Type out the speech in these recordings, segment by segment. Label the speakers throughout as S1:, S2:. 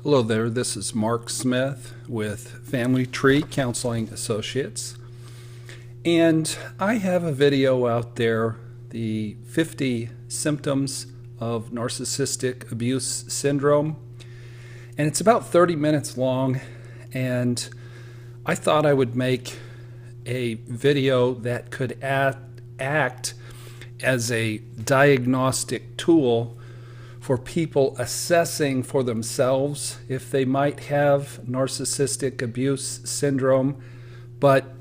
S1: Hello there, this is Mark Smith with Family Tree Counseling Associates, and I have a video out there, the 50 symptoms of narcissistic abuse syndrome, and it's about 30 minutes long, and I thought I would make a video that could act as a diagnostic tool for people assessing for themselves if they might have narcissistic abuse syndrome, but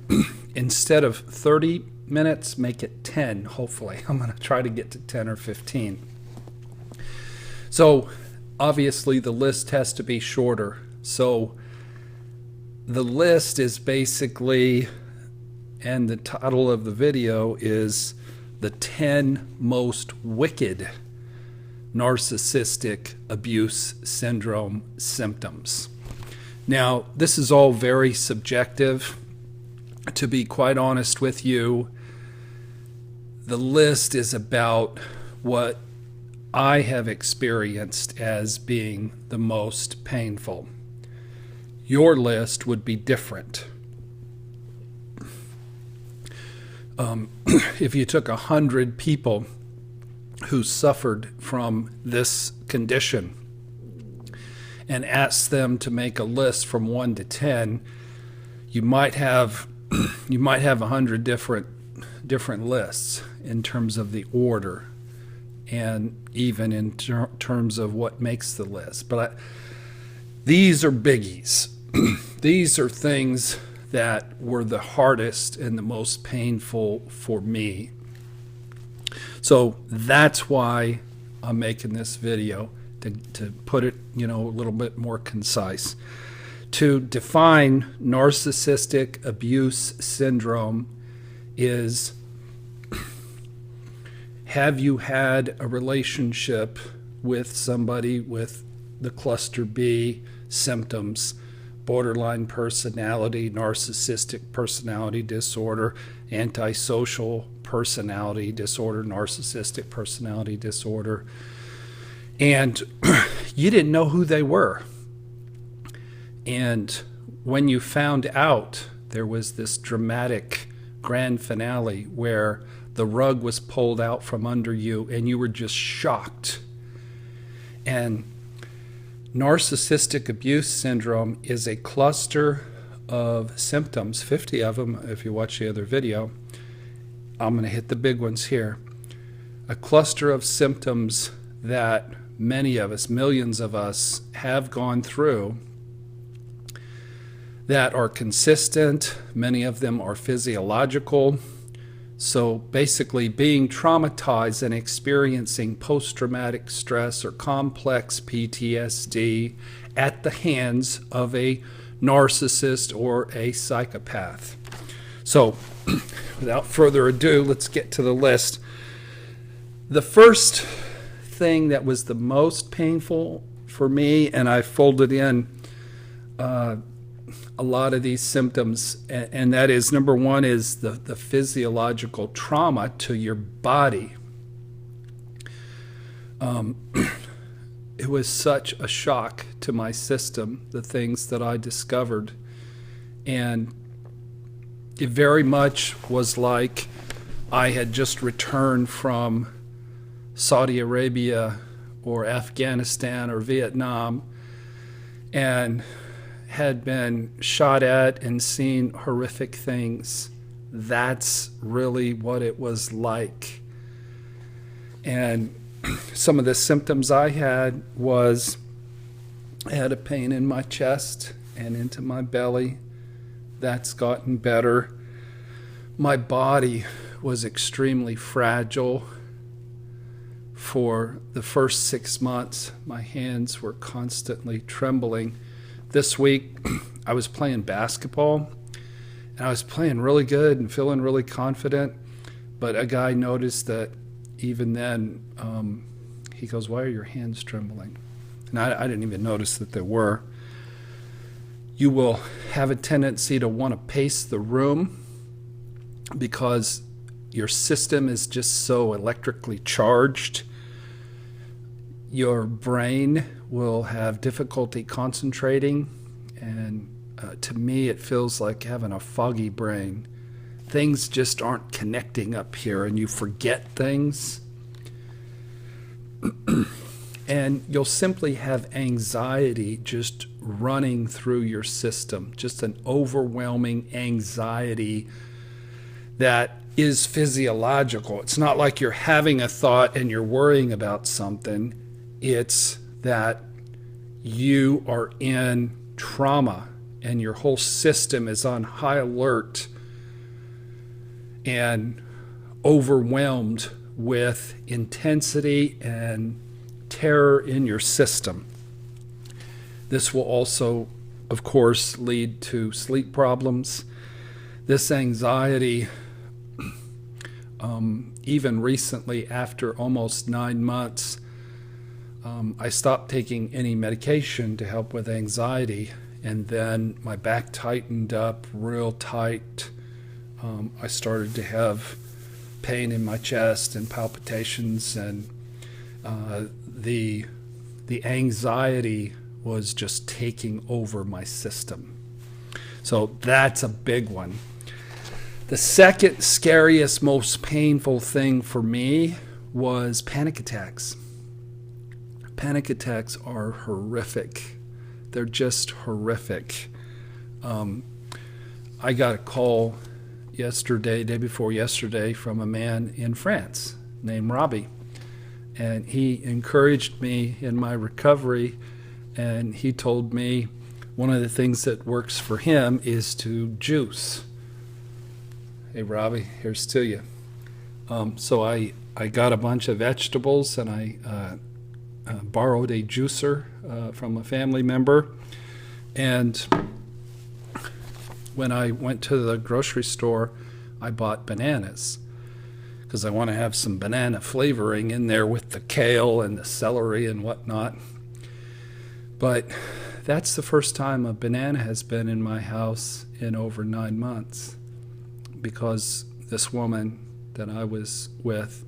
S1: instead of 30 minutes, make it 10, hopefully. I'm going to try to get to 10 or 15. So obviously the list has to be shorter. So the list is basically, and the title of the video is the 10 most wicked narcissistic abuse syndrome symptoms. Now, this is all very subjective. To be quite honest with you, the list is about what I have experienced as being the most painful. Your list would be different. If you took 100 people who suffered from this condition and asked them to make a list from 1 to 10, you might have 100 different lists in terms of the order and even in terms of what makes the list. But these are biggies. These are things that were the hardest and the most painful for me. So that's why I'm making this video, to put it, a little bit more concise. To define narcissistic abuse syndrome is, have you had a relationship with somebody with the cluster B symptoms: borderline personality, narcissistic personality disorder, antisocial personality disorder, narcissistic personality disorder, and you didn't know who they were. And when you found out, there was this dramatic grand finale where the rug was pulled out from under you and you were just shocked. And narcissistic abuse syndrome is a cluster of symptoms, 50 of them if you watch the other video. I'm going to hit the big ones here. A cluster of symptoms that many of us, millions of us, have gone through that are consistent. Many of them are physiological. So basically, being traumatized and experiencing post-traumatic stress or complex PTSD at the hands of a narcissist or a psychopath. So without further ado, let's get to the list. The first thing that was the most painful for me, and I folded in a lot of these symptoms, and that is, number one is the physiological trauma to your body. It was such a shock to my system, the things that I discovered, and it very much was like I had just returned from Saudi Arabia or Afghanistan or Vietnam and had been shot at and seen horrific things. That's really what it was like. And some of the symptoms I had was, I had a pain in my chest and into my belly. That's gotten better. My body was extremely fragile. For the first 6 months, my hands were constantly trembling. This week, I was playing basketball, and I was playing really good and feeling really confident, but a guy noticed that even then, he goes, "Why are your hands trembling?" And I didn't even notice that they were. You will have a tendency to want to pace the room because your system is just so electrically charged. your brain will have difficulty concentrating, and to me it feels like having a foggy brain. Things just aren't connecting up here, and you forget things. And you'll simply have anxiety just running through your system, just an overwhelming anxiety that is physiological. It's not like you're having a thought and you're worrying about something. It's that you are in trauma and your whole system is on high alert and overwhelmed with intensity and terror in your system. This will also, of course, lead to sleep problems. This anxiety, even recently, after almost 9 months, I stopped taking any medication to help with anxiety, and then my back tightened up real tight. I started to have pain in my chest and palpitations, and the anxiety was just taking over my system. So that's a big one. The second scariest, most painful thing for me was panic attacks. Panic attacks are horrific. They're just horrific. I got a call day before yesterday, from a man in France named Robbie. And he encouraged me in my recovery, and he told me one of the things that works for him is to juice. Hey, Robbie, here's to you. So I got a bunch of vegetables, and I borrowed a juicer from a family member. And when I went to the grocery store, I bought bananas, because I want to have some banana flavoring in there with the kale and the celery and whatnot. But that's the first time a banana has been in my house in over 9 months, because this woman that I was with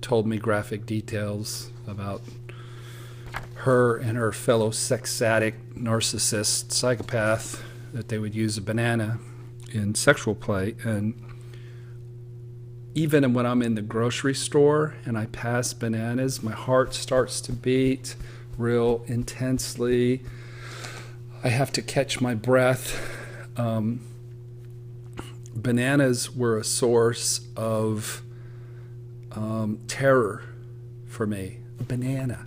S1: told me graphic details about her and her fellow sex addict, narcissist, psychopath, that they would use a banana in sexual play. And even when I'm in the grocery store and I pass bananas, my heart starts to beat real intensely. I have to catch my breath. Bananas were a source of terror for me. A banana.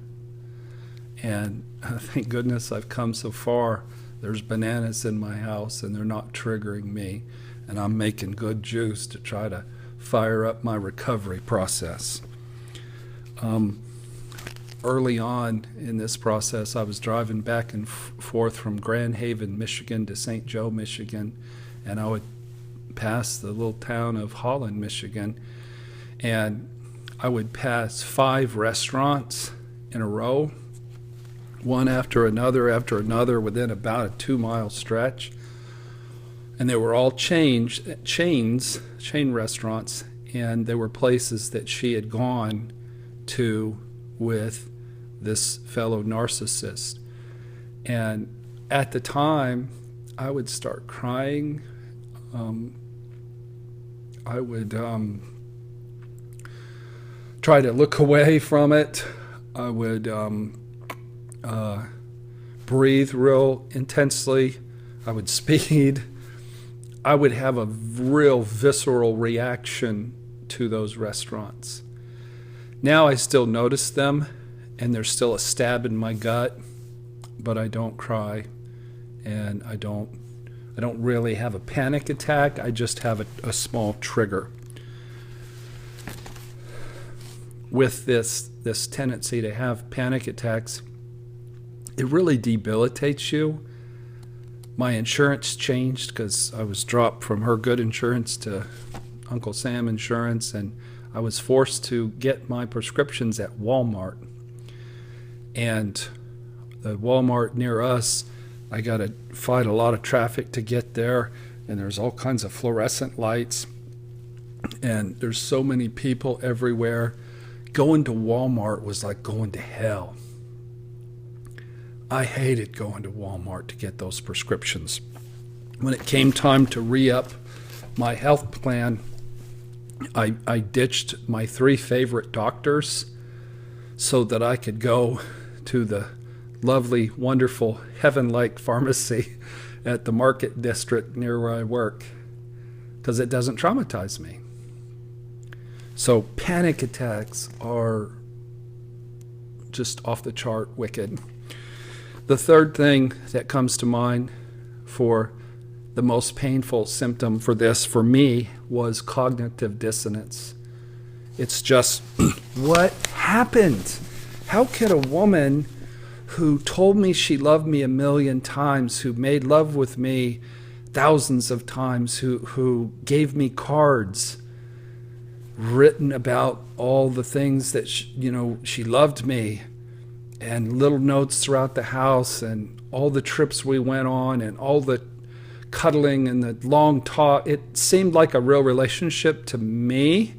S1: And thank goodness I've come so far. There's bananas in my house, and they're not triggering me. And I'm making good juice to try to fire up my recovery process. Early on in this process, I was driving back and forth from Grand Haven, Michigan to St. Joe, Michigan, and I would pass the little town of Holland, Michigan, and I would pass 5 restaurants in a row, one after another, within about a 2-mile stretch. And they were all chain restaurants, and they were places that she had gone to with this fellow narcissist. And at the time, I would start crying. I would try to look away from it. I would breathe real intensely. I would speed. I would have a real visceral reaction to those restaurants. Now I still notice them, and there's still a stab in my gut, but I don't cry, and I don't really have a panic attack. I just have a small trigger. With this tendency to have panic attacks, it really debilitates you. My insurance changed because I was dropped from her good insurance to Uncle Sam insurance, and I was forced to get my prescriptions at Walmart. And the Walmart near us, I got to fight a lot of traffic to get there, and there's all kinds of fluorescent lights, and there's so many people everywhere going to Walmart was like going to hell. I hated going to Walmart to get those prescriptions. When it came time to re-up my health plan, I ditched my 3 favorite doctors so that I could go to the lovely, wonderful, heaven-like pharmacy at the Market District near where I work, because it doesn't traumatize me. So panic attacks are just off the chart wicked. The third thing that comes to mind for the most painful symptom for this, for me, was cognitive dissonance. It's just, what happened? How could a woman who told me she loved me 1,000,000 times, who made love with me thousands of times, who gave me cards written about all the things that she loved me, and little notes throughout the house, and all the trips we went on, and all the cuddling and the long talk, it seemed like a real relationship to me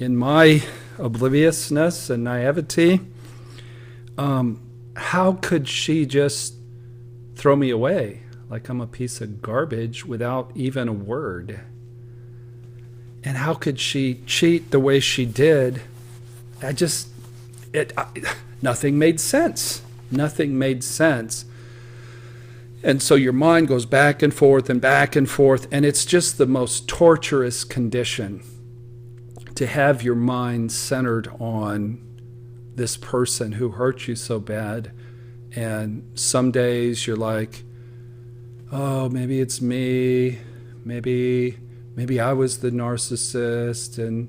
S1: in my obliviousness and naivety. How could she just throw me away like I'm a piece of garbage without even a word? And how could she cheat the way she did? Nothing made sense. Nothing made sense. And so your mind goes back and forth, and it's just the most torturous condition to have your mind centered on this person who hurt you so bad. And some days you're like, oh, maybe it's me. Maybe I was the narcissist, and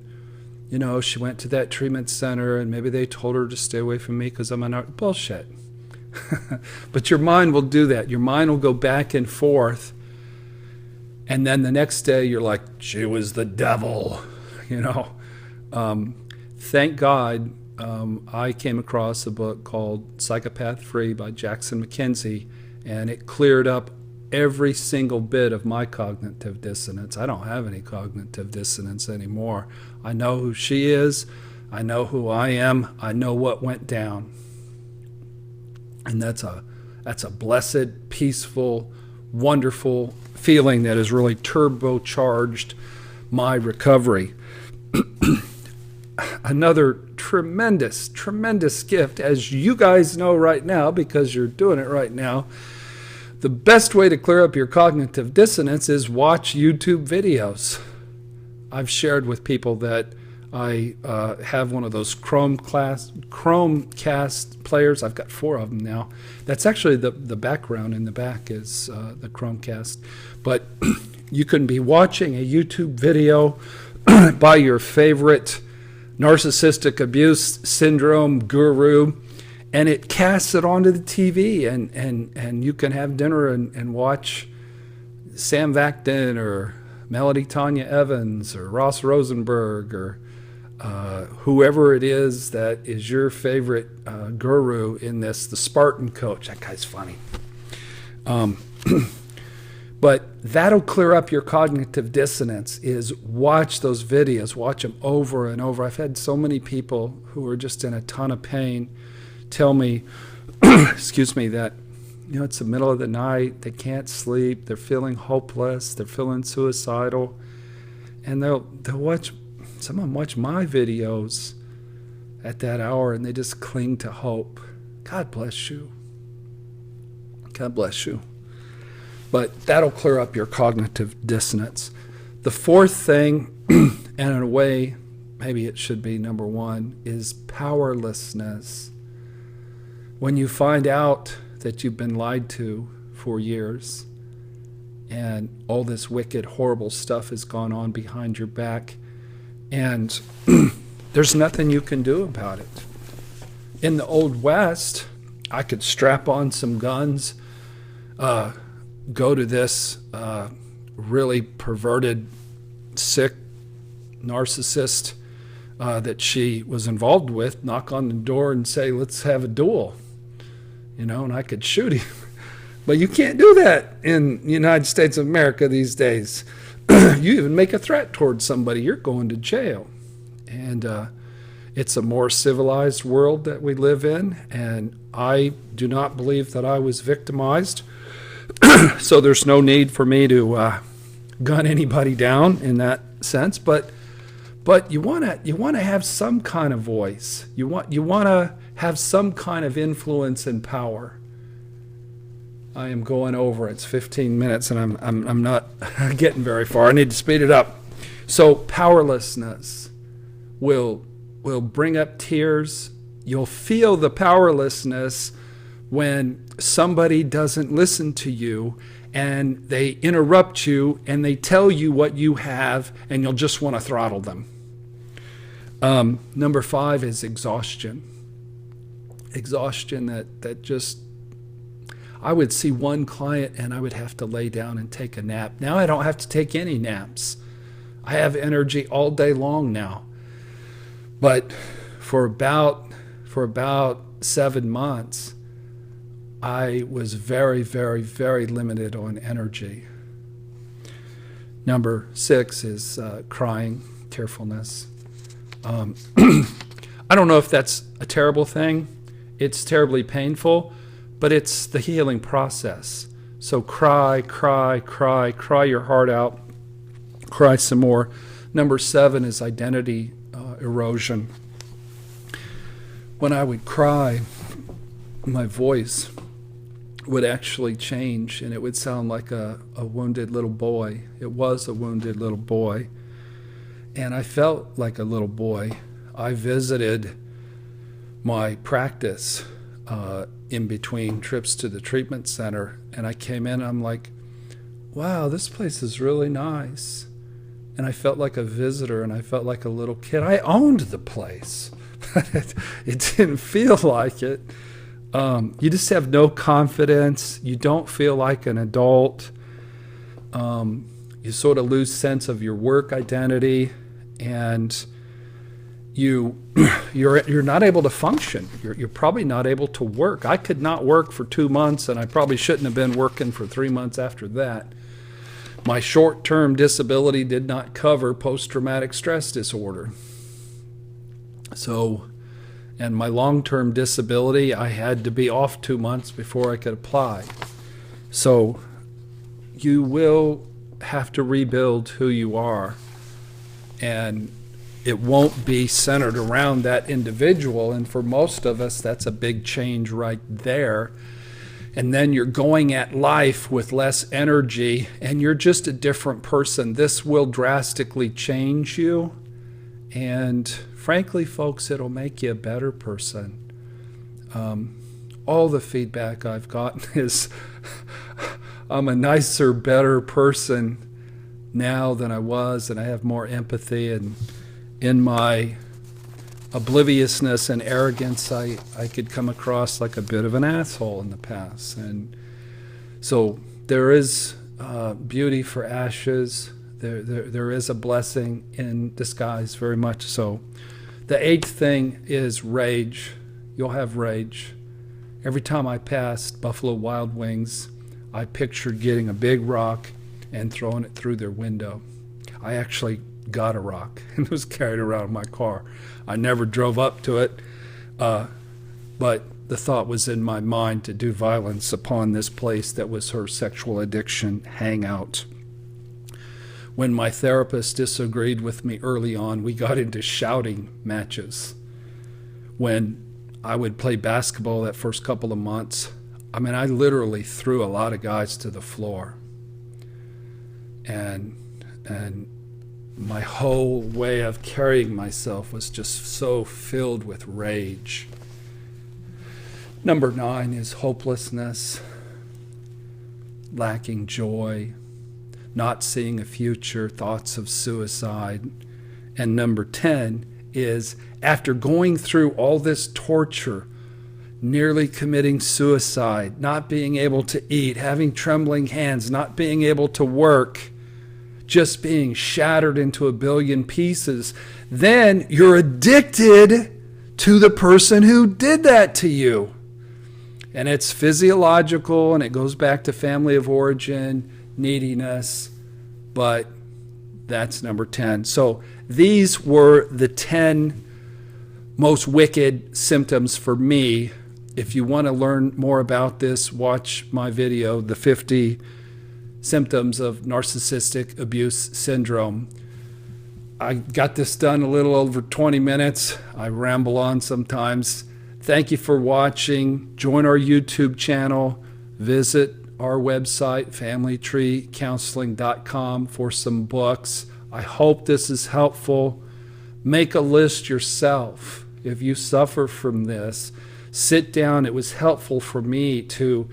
S1: she went to that treatment center, and maybe they told her to stay away from me because I'm a bullshit. But your mind will do that. Your mind will go back and forth, and then the next day you're like, she was the devil. Thank God I came across a book called Psychopath Free by Jackson McKenzie, and it cleared up every single bit of my cognitive dissonance. I don't have any cognitive dissonance anymore. I know who she is. I know who I am. I know what went down. And that's a blessed, peaceful, wonderful feeling that has really turbocharged my recovery. Another tremendous, tremendous gift, as you guys know right now, because you're doing it right now. The best way to clear up your cognitive dissonance is watch YouTube videos. I've shared with people that I have one of those Chromecast players. I've got 4 of them now. That's actually the background in the back is the Chromecast. But you can be watching a YouTube video by your favorite Narcissistic Abuse Syndrome guru, and it casts it onto the TV, and you can have dinner and watch Sam Vaktin or Melody Tanya Evans or Ross Rosenberg or whoever it is that is your favorite guru in this, the Spartan coach. That guy's funny. But that'll clear up your cognitive dissonance, is watch those videos, watch them over and over. I've had so many people who are just in a ton of pain tell me, excuse me, that it's the middle of the night, they can't sleep, they're feeling hopeless, they're feeling suicidal, and they'll watch, some of them watch my videos at that hour, and they just cling to hope. God bless you. God bless you. But that'll clear up your cognitive dissonance. The fourth thing, and in a way, maybe it should be number 1, is powerlessness. When you find out that you've been lied to for years, and all this wicked, horrible stuff has gone on behind your back, and there's nothing you can do about it. In the Old West, I could strap on some guns, go to this really perverted, sick narcissist that she was involved with, knock on the door and say, let's have a duel, and I could shoot him. But you can't do that in the United States of America these days. You even make a threat towards somebody, you're going to jail. And It's a more civilized world that we live in, and I do not believe that I was victimized. So there's no need for me to gun anybody down in that sense. But you want to have some kind of voice. You want to have some kind of influence and power. I am going over. It's 15 minutes, and I'm not getting very far. I need to speed it up. So powerlessness will bring up tears. You'll feel the powerlessness when somebody doesn't listen to you and they interrupt you and they tell you what you have, and you'll just want to throttle them. Number 5 is exhaustion. Exhaustion that just, I would see one client and I would have to lay down and take a nap. Now I don't have to take any naps. I have energy all day long now. But for about 7 months, I was very, very, very limited on energy. Number 6 is crying, tearfulness. I don't know if that's a terrible thing. It's terribly painful, but it's the healing process. So cry, cry, cry, cry your heart out, cry some more. Number 7 is identity erosion. When I would cry, my voice would actually change, and it would sound like a wounded little boy. It was a wounded little boy, and I felt like a little boy. I visited my practice in between trips to the treatment center, and I came in, I'm like, wow, this place is really nice. And I felt like a visitor, and I felt like a little kid. I owned the place. It didn't feel like it. You just have no confidence. You don't feel like an adult. You sort of lose sense of your work identity, and you're not able to function. You're probably not able to work. I could not work for 2 months, and I probably shouldn't have been working for 3 months after that. My short-term disability did not cover post-traumatic stress disorder. So, and my long-term disability, I had to be off 2 months before I could apply. So you will have to rebuild who you are, and it won't be centered around that individual. And for most of us, that's a big change right there. And then you're going at life with less energy, and you're just a different person. This will drastically change you. And frankly, folks, it'll make you a better person. All the feedback I've gotten is I'm a nicer, better person now than I was, and I have more empathy. And in my obliviousness and arrogance, I could come across like a bit of an asshole in the past. And so there is beauty for ashes. There is a blessing in disguise, very much so. The 8th thing is rage. You'll have rage. Every time I passed Buffalo Wild Wings, I pictured getting a big rock and throwing it through their window. I actually got a rock and it was carried around in my car. I never drove up to it, but the thought was in my mind to do violence upon this place that was her sexual addiction hangout. When my therapist disagreed with me early on, we got into shouting matches. When I would play basketball that first couple of months, I mean, I literally threw a lot of guys to the floor. And my whole way of carrying myself was just so filled with rage. Number 9 is hopelessness, lacking joy, not seeing a future, thoughts of suicide. And number 10 is, after going through all this torture, nearly committing suicide, not being able to eat, having trembling hands, not being able to work, just being shattered into a billion pieces, then you're addicted to the person who did that to you. And it's physiological, and it goes back to family of origin, neediness, but that's number 10. So these were the 10 most wicked symptoms for me. If you want to learn more about this, watch my video, The 50 Symptoms of Narcissistic Abuse Syndrome. I got this done a little over 20 minutes. I ramble on sometimes. Thank you for watching. Join our YouTube channel. Visit our website, familytreecounseling.com, for some books. I hope this is helpful. Make a list yourself. If you suffer from this, sit down. It was helpful for me to,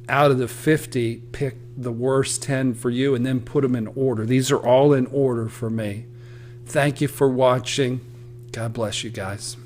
S1: out of the 50, pick the worst 10 for you and then put them in order. These are all in order for me. Thank you for watching. God bless you guys.